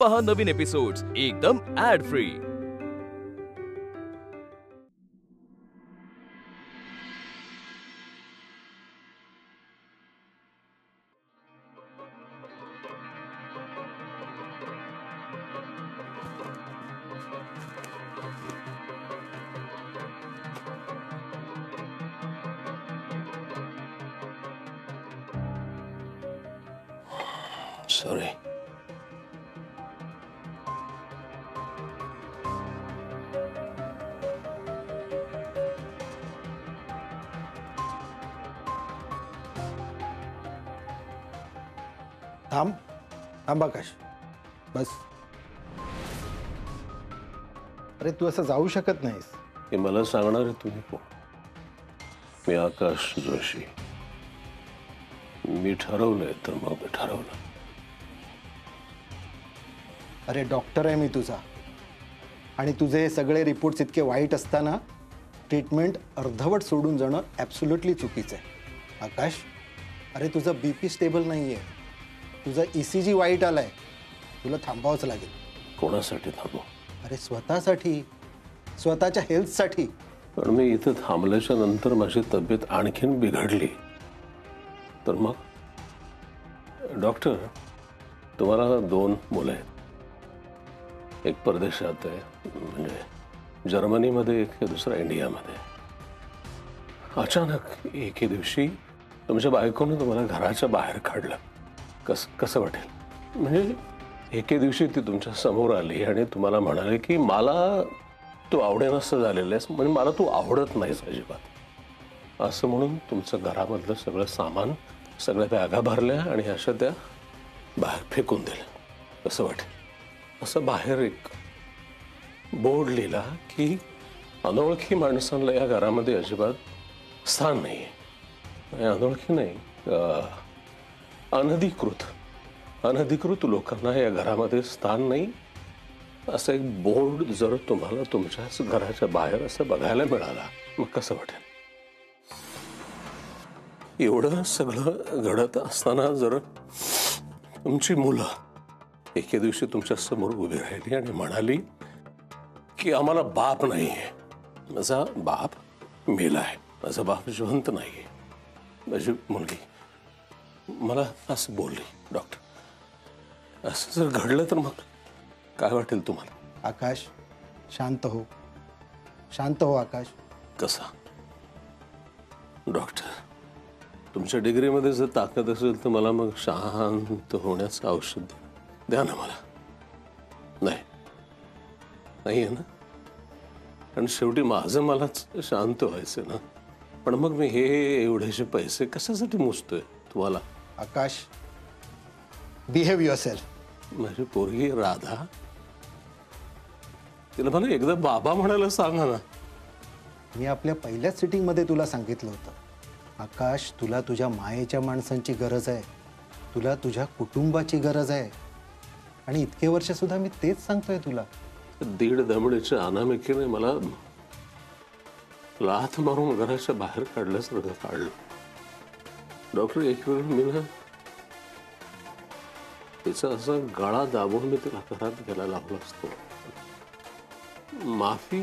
पहा नवीन एपिसोड्स एकदम add free. Sorry. थांब थांब आकाश, बस। अरे तू असं जाऊ शकत नाहीस। हे मला सांगणार तुम्ही कोण? मी आकाश जोशी। मी ठरवलंय तर मग मी ठरवलं। अरे डॉक्टर आहे मी तुझा, आणि तुझे हे सगळे रिपोर्ट्स इतके वाईट असताना ट्रीटमेंट अर्धवट सोडून जाणं ॲब्सोल्युटली चुकीचं आहे। आकाश, अरे तुझं BP स्टेबल नाही आहे, तुझा ECG वाईट आलाय, तुला थांबावंच लागेल। कोणासाठी थांबू? अरे स्वतःसाठी, स्वतःच्या हेल्थसाठी। पण मी इथं थांबल्याच्या नंतर माझी तब्येत आणखीन बिघडली तर मग? डॉक्टर, तुम्हाला 2 मुलं आहेत, एक परदेशात आहे, म्हणजे जर्मनीमध्ये, एक दुसरा इंडियामध्ये। अचानक एके दिवशी तुमच्या बायकोनं तुम्हाला घराच्या बाहेर काढलं, कसं वाटेल? म्हणजे एके दिवशी ती तुमच्या समोर आली आणि तुम्हाला म्हणाले की मला तू आवडेनासं झालेलं आहेस, म्हणजे मला तू आवडत नाहीस अजिबात, असं म्हणून तुमचं घरामधलं सगळं सामान, सगळ्या बॅगा भरल्या आणि अशा त्या बाहेर फेकून दिल्या। कसं वाटेल? असं बाहेर एक बोर्ड लिहिला की अनोळखी माणसांना या घरामध्ये अजिबात स्थान नाही आहे। अनोळखी नाही, अनधिकृत लोकांना या घरामध्ये स्थान नाही, असं एक बोर्ड जर तुम्हाला तुमच्याच घराच्या बाहेर असं बघायला मिळाला, मग कसं वाटेल? एवढं सगळं घडत असताना जर तुमची मुलं एके दिवशी तुमच्या समोर उभी राहिली आणि म्हणाली की आम्हाला बाप नाहीये, माझा बाप मेलाय, माझा बाप जिवंत नाहीये, माझी मुलगी मला असं बोलली, डॉक्टर, असं जर घडलं तर मग काय वाटेल तुम्हाला? आकाश, शांत हो, शांत हो आकाश। कसा? डॉक्टर, तुमच्या डिग्रीमध्ये जर ताकद असेल तर मला मग शांत होण्याचं औषध द्या ना मला। नाही आहे ना? कारण शेवटी माझं मलाच शांत व्हायचं ना। पण मग मी हे एवढेसे पैसे कशासाठी मोजतोय तुम्हाला? आकाश, बिहेव युअरसेल्फ। माझी पोरगी राधा, तिला मला एकदा बाबा म्हणायला सांगा ना। मी आपल्या पहिल्याच सिटिंगमध्ये तुला सांगितलं होतं, आकाश, तुला तुझ्या मायेच्या माणसांची गरज आहे, तुला तुझ्या कुटुंबाची गरज आहे, आणि इतके वर्ष सुद्धा मी तेच सांगतोय तुला। 1.5 दमडीच्या अनामिकेने मला लाथ मारून घराच्या बाहेर काढल्यासारखं काढलं। डॉक्टर, एक वेळ मी ना तिचा असा गळा दाबून मी तिला घरात घ्यायला लावला असतो। माफी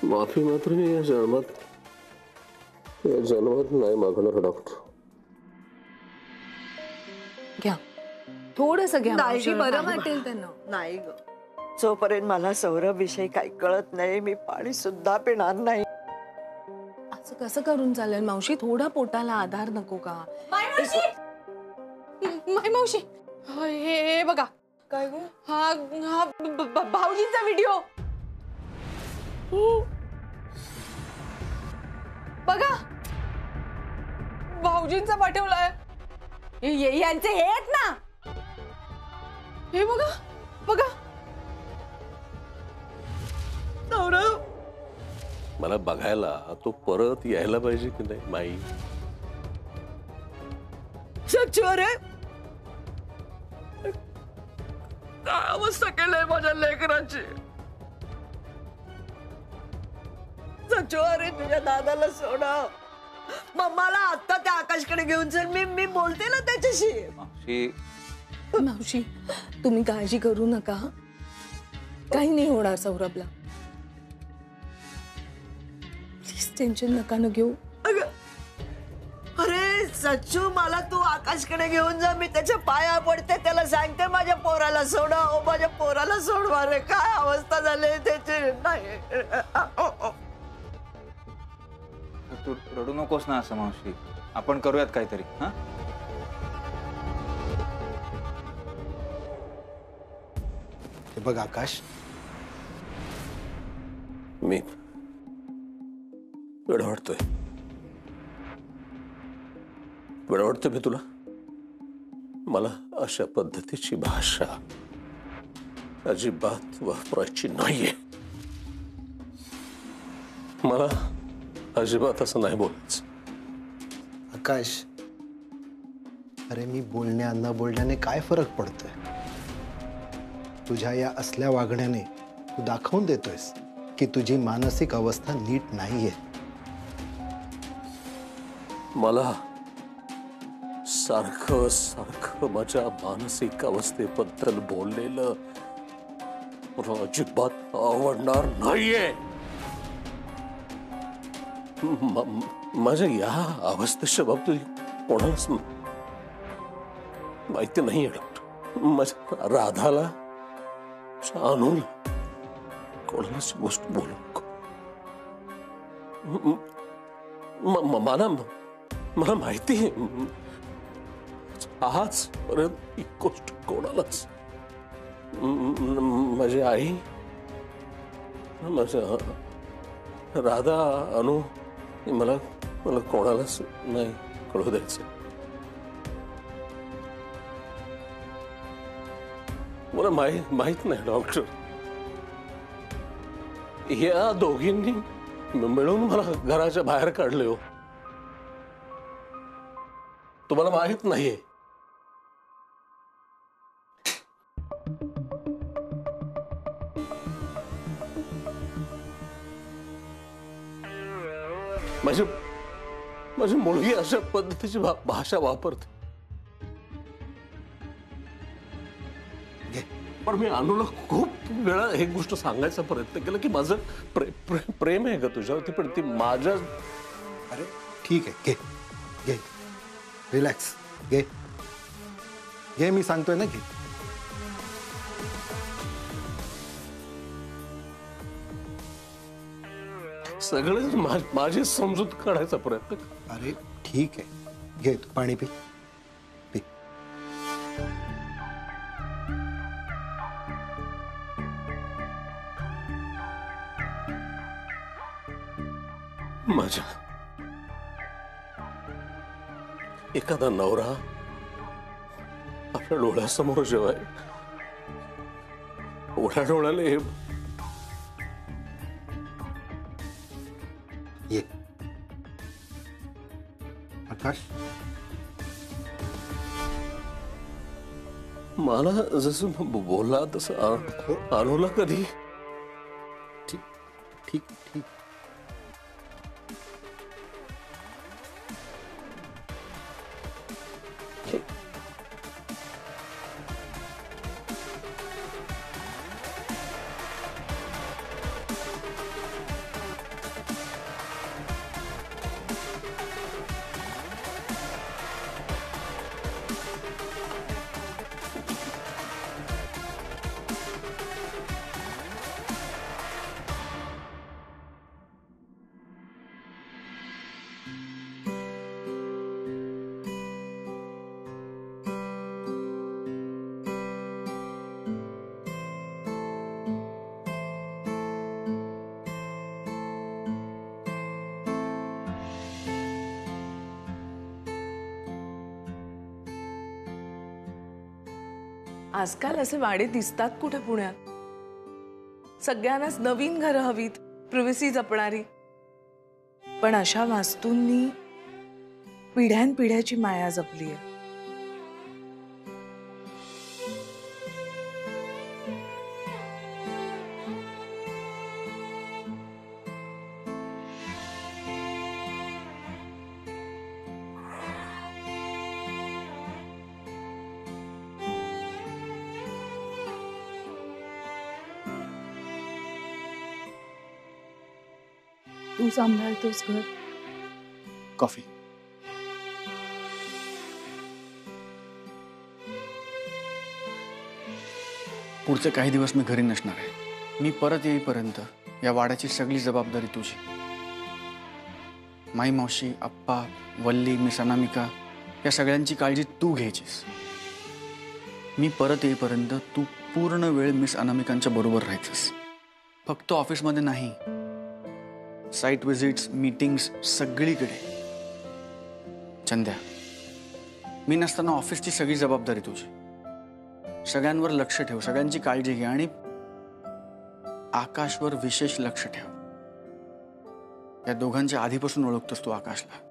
मात्र मी या जन्मात नाही मागणार डॉक्टर। घ्या, थोडंसं घ्या, नाही बरं वाटेल त्यांना। नाही ग, जोपर्यंत मला सौरभ विषयी काही कळत नाही मी पाणी सुद्धा पिणार नाही। असं कसं करून चालेल मावशी? थोडा पोटाला आधार नको का? मावशी, हे बघा। काय गो? हा भाऊजींचा व्हिडिओ बघा, भाऊजींचा पाठवलाय। यांचे हे आहेत ना, हे बघा बघा। सौरभ, मला बघायला तो परत यायला पाहिजे की नाही माई? सच्चू, रे काय अवस्था केलंय माझ्या लेकराची। सच्चू, अरे तुझ्या दादाला सोडव, मम्माला आता त्या आकाशकडे घेऊन चल, मी बोलते ना त्याच्याशी. मावशी मावशी तुम्ही काळजी करू नका. काही नाही होणार सौरभला. प्लीज टेन्शन नका न घेऊ. अगं, अरे सच्चू, मला तू आकाशकडे घेऊन जा. मी त्याच्या पाया पडते, त्याला सांगते माझ्या पोराला सोडा, ओ माझ्या पोराला सोडवा रे. काय अवस्था झाली त्याची. नाही तू रडू नकोस ना असं मावशी. आपण करूयात काहीतरी. हा हे बघ आकाश, मी वेळ वाटतोय. वेळ वाटतोय मी तुला. मला अशा पद्धतीची भाषा अजिबात वापरायची नाहीये. मला अजिबात असं नाही बोलायचं. आकाश, अरे मी बोलण्या न बोलण्याने काय फरक पडतोय? तुझ्या या असल्या वागण्याने तू दाखवून देतोयस की तुझी मानसिक अवस्था नीट नाहीये. मला सारखं सारखं माझ्या मानसिक अवस्थेबद्दल बोललेलं मला अजिबात आवडणार नाहीये. माझ्या या अवस्थेच्या बाबतीत कोणालाच माहिती नाहीये डॉक्टर. माझ्या राधाला, अनुला कोणालाच गोष्ट बोलू नको. मला माहिती आहे आजपर्यंत ही गोष्ट कोणालाच, माझी आई, माझ्या राधा, अनु, मला कोणालाच नाही कळू द्यायचं. मला माहित नाही डॉक्टर. या दोघींनी मिळून मला घराच्या बाहेर काढले. हो, तुम्हाला माहित नाहीये. माझी मुलगी अशा पद्धतीची भाषा वापरते. पण मी अनुला खूप वेळा एक गोष्ट सांगायचा प्रयत्न केला की माझं प्रेम आहे का तुझ्यावरती, पण ती माझ्या. अरे ठीक आहे, घे घे, रिलॅक्स, घे घे, मी सांगतोय ना, घे. सगळे माझी समजूत काढायचा प्रयत्न. अरे ठीक आहे, घे, तू पाणी पी पी. माझ्या एखादा नवरा आपल्या डोळ्यासमोर जेव्हा उघड्या डोळ्याने ये आकाश, मला जसं बोलला तसं अनुला कधी. ठीक ठीक ठीक. आजकाल असे वाडे दिसतात कुठे पुण्यात. सगळ्यांनाच नवीन घरं हवीत, प्रिव्हसी जपणारी. पण अशा वास्तूंनी पिढ्यानपिढ्याची माया जपली आहे. तू सांभाळतोस घर. कॉफी. पुढचे काही दिवस मी घरी नसणार आहे. मी परत येईपर्यंत या वाड्याची सगळी जबाबदारी तुझी. माई मावशी, आप्पा, वल्ली, मिस अनामिका या सगळ्यांची काळजी तू घ्यायचीस. मी परत येईपर्यंत तू पूर्ण वेळ मिस अनामिकांच्या बरोबर राहायचंस. फक्त ऑफिसमध्ये नाही, साईट व्हिजिट्स, मीटिंग्स सगळीकडे. चंद्या, मी नसताना ऑफिसची सगळी जबाबदारी तुझी. सगळ्यांवर लक्ष ठेव, सगळ्यांची काळजी घे आणि आकाशवर विशेष लक्ष ठेव. या दोघांच्या आधीपासून ओळखतोस तू आकाशला.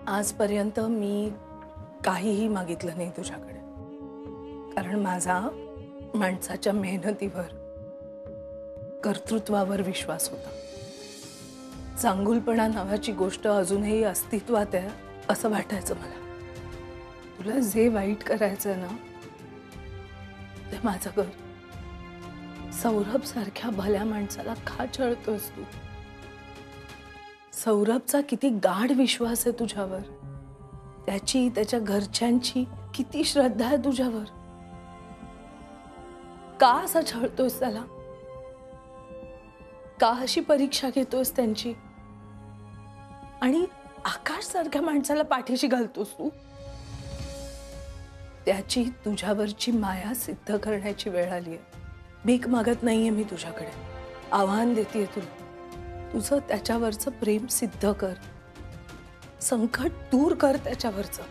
आजपर्यंत मी काहीही मागितलं नाही तुझ्याकडे, कारण माझा माणसाच्या मेहनतीवर, कर्तृत्वावर विश्वास होता. चांगुलपणा नावाची गोष्ट अजूनही अस्तित्वात आहे असं वाटायचं मला. तुला जे वाईट करायचं ना ते माझं कर. सौरभ सारख्या भल्या माणसाला का छळतोस तू? सौरभचा किती गाढ विश्वास आहे तुझ्यावर, त्याची, त्याच्या घरच्यांची किती श्रद्धा आहे तुझ्यावर. का असं छळतोस त्याला? का अशी परीक्षा घेतोस त्यांची? आणि आकाश सारख्या माणसाला पाठीशी घालतोस तू. त्याची तुझ्यावरची माया सिद्ध करण्याची वेळ आली आहे. भीक मागत नाहीये मी तुझ्याकडे, आव्हान देतेय तुला. तुझं त्याच्यावरचं प्रेम सिद्ध कर, संकट दूर कर त्याच्यावरचं.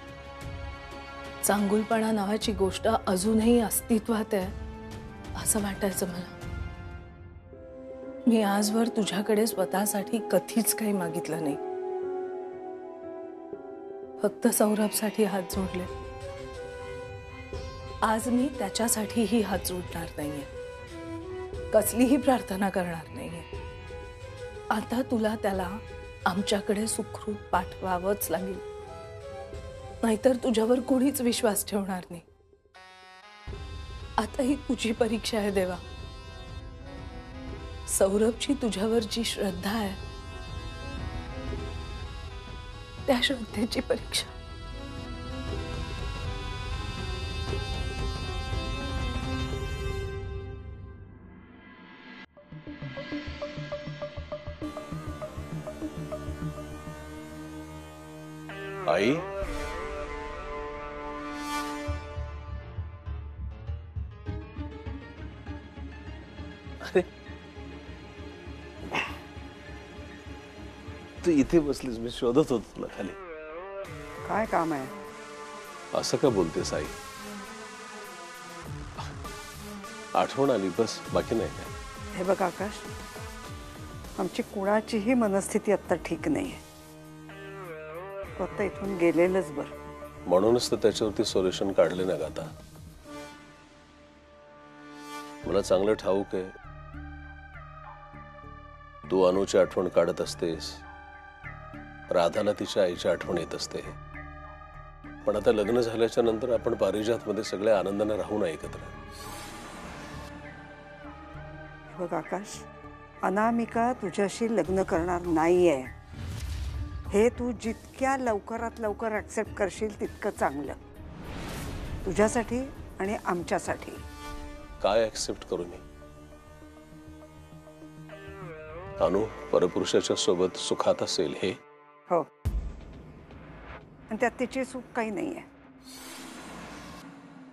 चांगुलपणा नावाची गोष्ट अजूनही अस्तित्वात आहे असं वाटायचं मला. मी आजवर तुझ्याकडे स्वतःसाठी कधीच काही मागितलं नाही, फक्त सौरभसाठी हात जोडले. आज मी त्याच्यासाठीही हात जोडणार नाहीये, कसलीही प्रार्थना करणार नाहीये. आता तुला त्याला आमच्याकडे सुखरूप पाठवावंच लागेल, नाहीतर तुझ्यावर कोणीच विश्वास ठेवणार नाही. आता ही तुझी परीक्षा आहे देवा. सौरभची तुझ्यावर जी श्रद्धा आहे त्या श्रद्धेची परीक्षा. आई, अरे तू इथे बसलीस, मी शोधत होतो तुला खाली. काय काम आहे? असं का बोलतेस आई? आठवण आली बस, बाकी नाही काय. हे बघ आकाश, आमची कुणाचीही मनस्थिती आता ठीक नाहीये. तू आता इथून गेलेलंच बरं. म्हणूनच तर त्याच्यावरती सोल्युशन काढले ना आता. मला चांगलं ठाऊक आहे तू अनुची आठवण काढत असतेस, राधाला तिच्या आईची आठवण येत असते. पण आता लग्न झाल्याच्या नंतर आपण पारिजात मध्ये सगळे आनंदाने राहू ना एकत्र. बघ आकाश, अनामिका तुझ्याशी लग्न करणार नाहीये. हे तू जितक्या लवकरात लवकर ऍक्सेप्ट करशील तितकं चांगलं, तुझ्यासाठी आणि आमच्यासाठी. काय ऍक्सेप्ट करू मी? अनु परपुरुषाच्या सोबत सुखात असेल हे? हो, आणि त्यात तिची चूक काही नाहीये.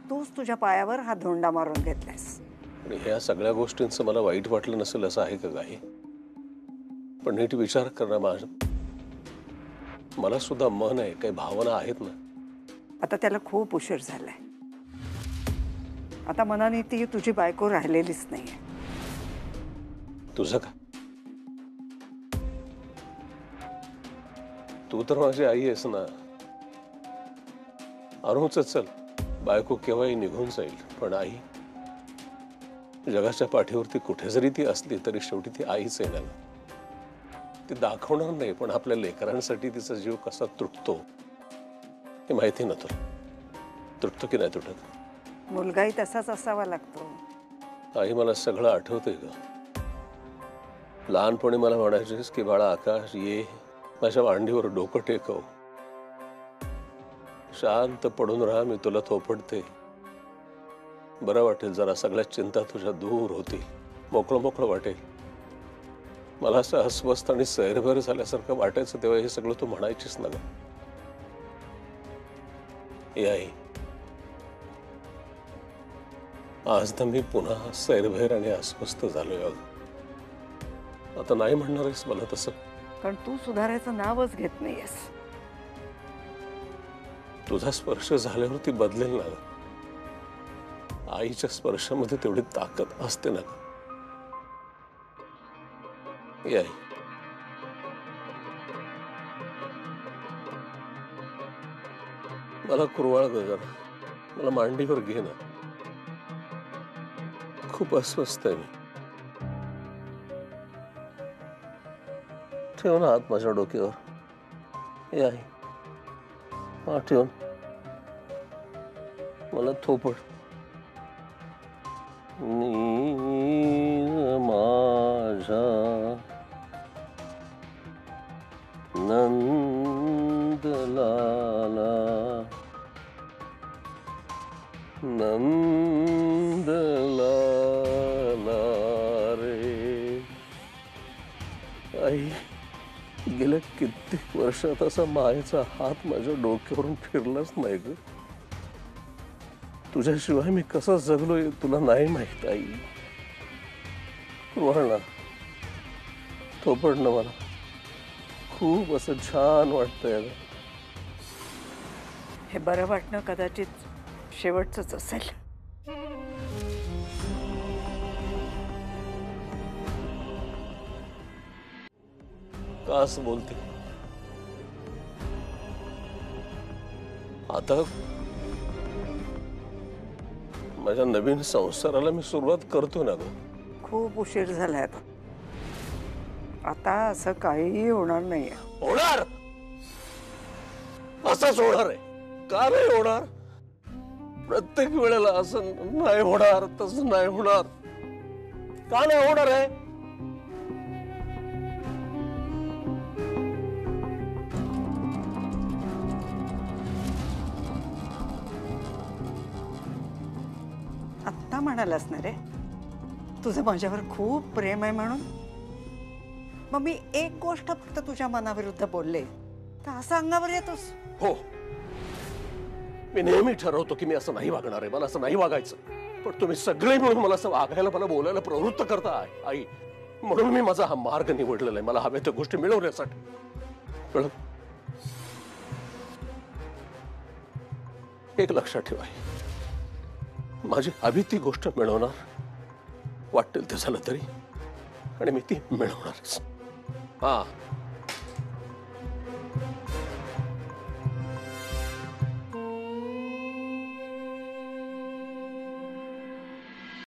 तूच तुझ्या पायावर हा धोंडा मारून घेतलायस. आणि ह्या सगळ्या गोष्टींचं मला वाईट वाटलं नसेल असं आहे का काही? पण नीट विचार करणं माझं, मला सुद्धा मन आहे, काही भावना आहेत ना. आता त्याला खूप उशीर झालाय. आता मनाने ती तुझी बायको राहिलेलीच नाहीये. तुझं का? तू तर माझी आई आहेस ना. अरुच चल, बायको केव्हाही निघून जाईल, पण आई जगाच्या पाठीवरती कुठे जरी ती असली तरी शेवटी ती आईच आहे ना. ती दाखवणार नाही, पण आपल्या लेकरांसाठी तिचा जीव कसा तुटतो हे माहिती ना तुला. तुटतो की नाही तुटत? मुलगाही तसाच असावा लागतो. आई मला सगळं आठवतंय ग. लहानपणी मला म्हणायचीस की बाळा आकाश ये माझ्या मांडीवर डोकं टेकव, शांत पडून राहा, मी तुला थोपटते, बरं वाटेल, जरा सगळ्या चिंता तुझ्या दूर होतील, मोकळं मोकळं वाटेल. मला असं अस्वस्थ आणि सैरभर झाल्यासारखं वाटायचं तेव्हा हे सगळं तू म्हणायचीस ना ग. ए आई, आज तर मी पुन्हा सैरभैर आणि अस्वस्थ झालोय. आता नाही म्हणणार आहेस मला तसं? कारण तू सुधारायचं नावच घेत नाहीयेस. तुझा स्पर्श झाल्यावरती बदलेल ना. आईच्या स्पर्शामध्ये तेवढी ताकद असते ना. ए आई, मला कुरवाळ ग जरा, मला मांडीवर घे ना, खूप अस्वस्थ आहे मी. ठेव ना हात माझ्या डोक्यावर. ए आई, हा ठेवून मला थोपड. नीर माझा नंदलाला, नंदलाला रे. आई, गेल्या कित्येक वर्षात असा मायेचा हात माझ्या डोक्यावरून फिरलाच नाही ग. तुझ्याशिवाय मी कसं जगलोय तुला नाही माहित आई. ना थोपड ना, मला खूप असं छान वाटतंय. हे बरं वाटणं कदाचित शेवटचंच असेल. का असं बोलते? आता माझ्या नवीन संसाराला मी सुरुवात करतो ना ग. खूप उशीर झालाय आता. आता असं काहीही होणार नाहीये. होणार, असंच होणार आहे. का नाही होणार? प्रत्येक वेळेला असं नाही होणार, तसं नाही होणार. का नाही होणार आहे? आत्ता म्हणालास ना रे तुझं माझ्यावर खूप प्रेम आहे म्हणून. मग मी एक गोष्ट फक्त तुझ्या मनाविरुद्ध बोलले तर असं अंगावर येतोस? हो, मी नेहमी ठरवतो की मी असं नाही वागणार आहे, मला असं नाही वागायचं. पण तुम्ही सगळे मिळून मला असं वागायला, मला बोलायला प्रवृत्त करता आई. म्हणून मी माझा हा मार्ग निवडलेला आहे, मला हव्या त्या गोष्टी मिळवण्यासाठी. कळलं? एक लक्षात ठेवा, माझी हवी ती गोष्ट मिळवणार, वाटेल ते झालं तरी, आणि मी ती मिळवणारच. हा,